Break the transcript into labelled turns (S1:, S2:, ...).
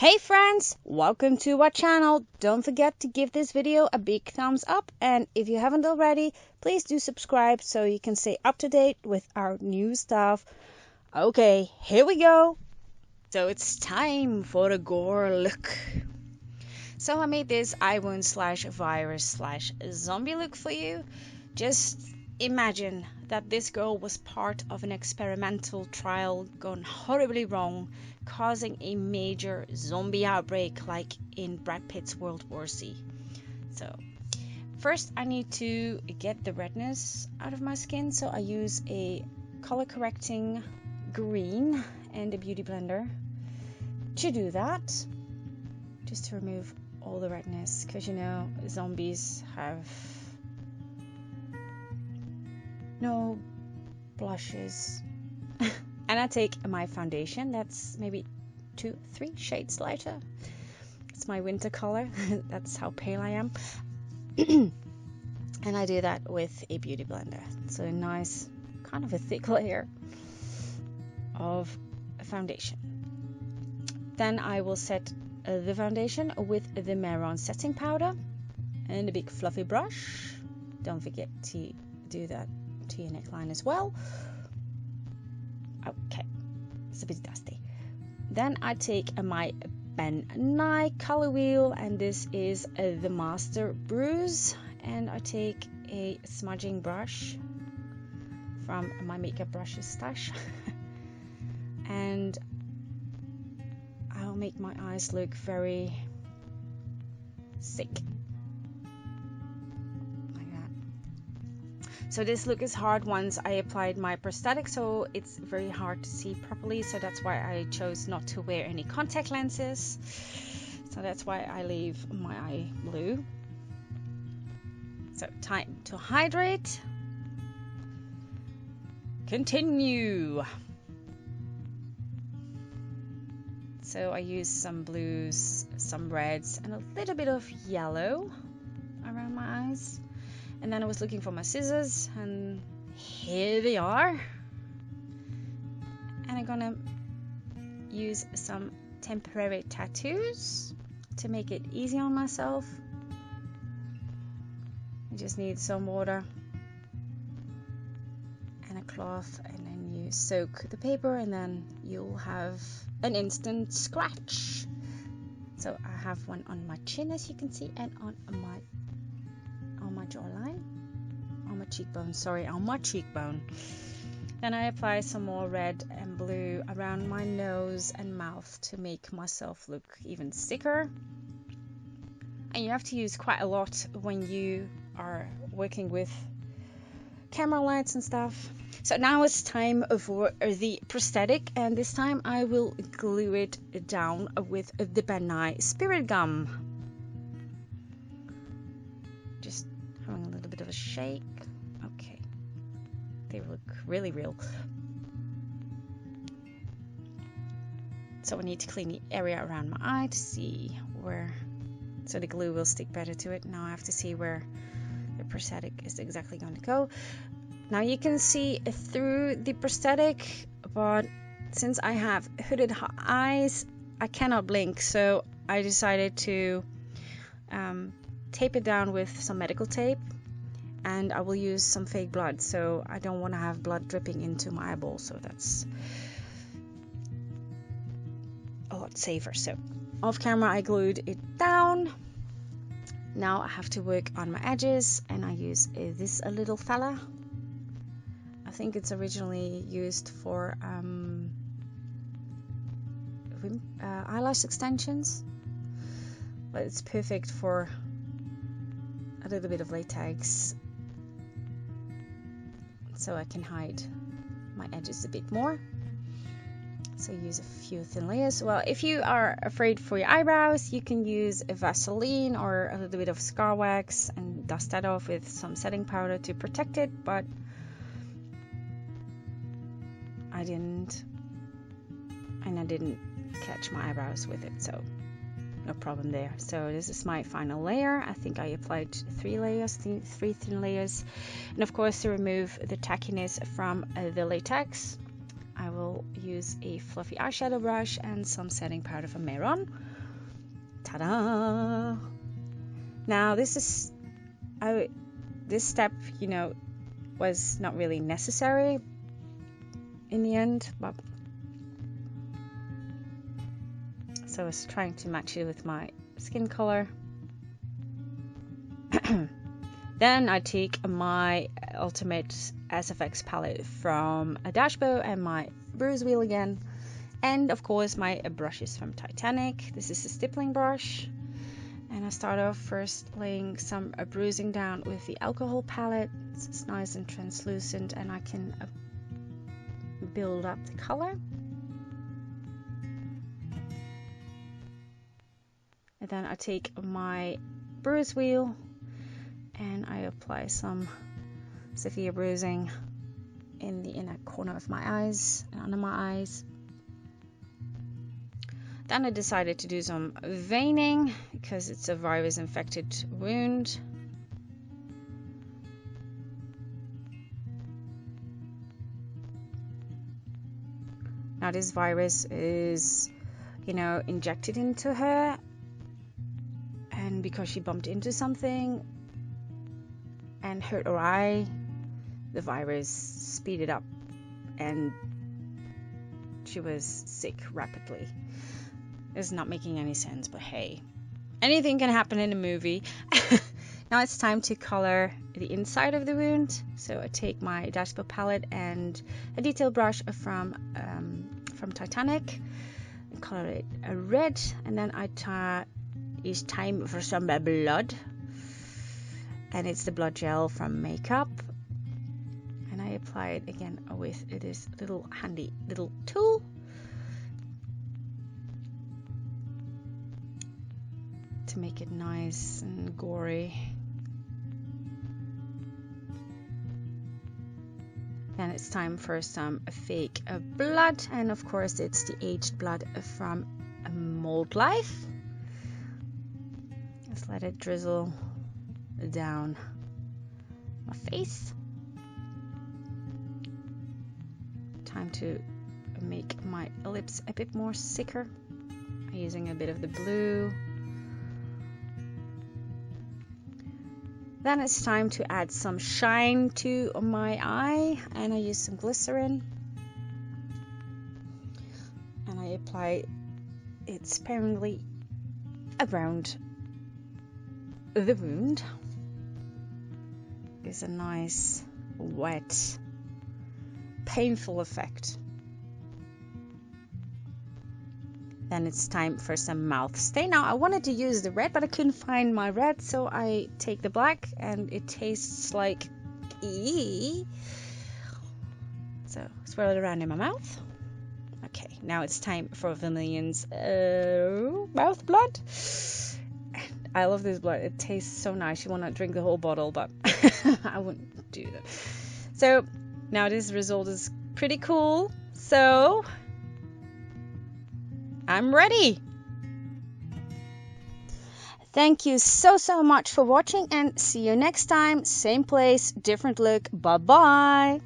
S1: Hey friends, welcome to our channel. Don't forget to give this video a big thumbs up, and if you haven't already, please do subscribe so you can stay up to date with our new stuff. Okay, here we go. So it's time for a gore look. So I made this eye wound slash virus slash zombie look for you. Just imagine that this girl was part of an experimental trial gone horribly wrong, causing a major zombie outbreak like in Brad Pitt's World War Z. So first I need to get the redness out of my skin, so I use a color correcting green and a beauty blender to do that, just to remove all the redness, because you know zombies have no blushes. And I take my foundation that's maybe 2-3 shades lighter. It's my winter color. That's how pale I am. And I do that with a beauty blender. So a nice kind of a thick layer of foundation. Then I will set the foundation with the Maron setting powder and a big fluffy brush. Don't forget to do that to your neckline as well. Okay, it's a bit dusty. Then I take my Ben Nye color wheel, and this is the Master Bruise, and I take a smudging brush from my makeup brushes stash and I'll make my eyes look very sick. So this look is hard once I applied my prosthetic, so it's very hard to see properly, so that's why I chose not to wear any contact lenses. So that's why I leave my eye blue. So time to hydrate. Continue. So I use some blues, some reds, and a little bit of yellow around my eyes. And then I was looking for my scissors, and here they are. And I'm gonna use some temporary tattoos to make it easy on myself. You just need some water and a cloth, and then you soak the paper, and then you'll have an instant scratch. So I have one on my chin, as you can see, and on my jawline, on my cheekbone. Then I apply some more red and blue around my nose and mouth to make myself look even sicker. And you have to use quite a lot when you are working with camera lights and stuff. So now it's time for the prosthetic, and this time I will glue it down with the Ben Nye Spirit Gum. Just having a little bit of a shake. Okay, they look really real. So I need to clean the area around my eye to see where, so the glue will stick better to it. Now I have to see where the prosthetic is exactly going to go. Now you can see through the prosthetic, but since I have hooded eyes, I cannot blink, so I decided to tape it down with some medical tape, and I will use some fake blood, so I don't want to have blood dripping into my eyeball, so that's a lot safer. So off camera I glued it down. Now I have to work on my edges, and I use this little fella. I think it's originally used for eyelash extensions, but it's perfect for a little bit of latex, so I can hide my edges a bit more. So use a few thin layers. Well, if you are afraid for your eyebrows, you can use a Vaseline or a little bit of scar wax and dust that off with some setting powder to protect it, but I didn't, and I didn't catch my eyebrows with it, so no problem there. So this is my final layer. I think I applied 3 layers, 3 thin layers. And of course, to remove the tackiness from the latex, I will use a fluffy eyeshadow brush and some setting powder from Maron. Ta-da! Now this step, you know, was not really necessary in the end, but so I was trying to match it with my skin color. Then I take my Ultimate SFX palette from a Dashbow and my bruise wheel again, and of course my brushes from Titanic. This is a stippling brush, and I start off first laying some bruising down with the alcohol palette. It's nice and translucent, and I can build up the color. And then I take my bruise wheel and I apply some severe bruising in the inner corner of my eyes and under my eyes. Then I decided to do some veining because it's a virus infected wound. Now this virus is, you know, injected into her, and because she bumped into something and hurt her eye, the virus speeded up and she was sick rapidly. It's not making any sense, but hey, anything can happen in a movie. Now it's time to color the inside of the wound. So I take my Dashbow palette and a detail brush from Titanic and color it a red, and then it's time for some blood, and it's the blood gel from Makeup, and I apply it again with this little handy little tool. To make it nice and gory. Then it's time for some fake blood, and of course it's the aged blood from Mold Life. Just let it drizzle down my face. Time to make my lips a bit more sicker. I'm using a bit of the blue. Then it's time to add some shine to my eye, and I use some glycerin, and I apply it sparingly around the wound. It's a nice, wet, painful effect. Then it's time for some mouth stain. Now I wanted to use the red, but I couldn't find my red, so I take the black, and it tastes like so swirl it around in my mouth. Okay, now it's time for Vermilion's mouth blood. I love this blood. It tastes so nice. You want to drink the whole bottle, but I wouldn't do that. So now this result is pretty cool. So I'm ready. Thank you so much for watching, and see you next time. Same place, different look. Bye bye.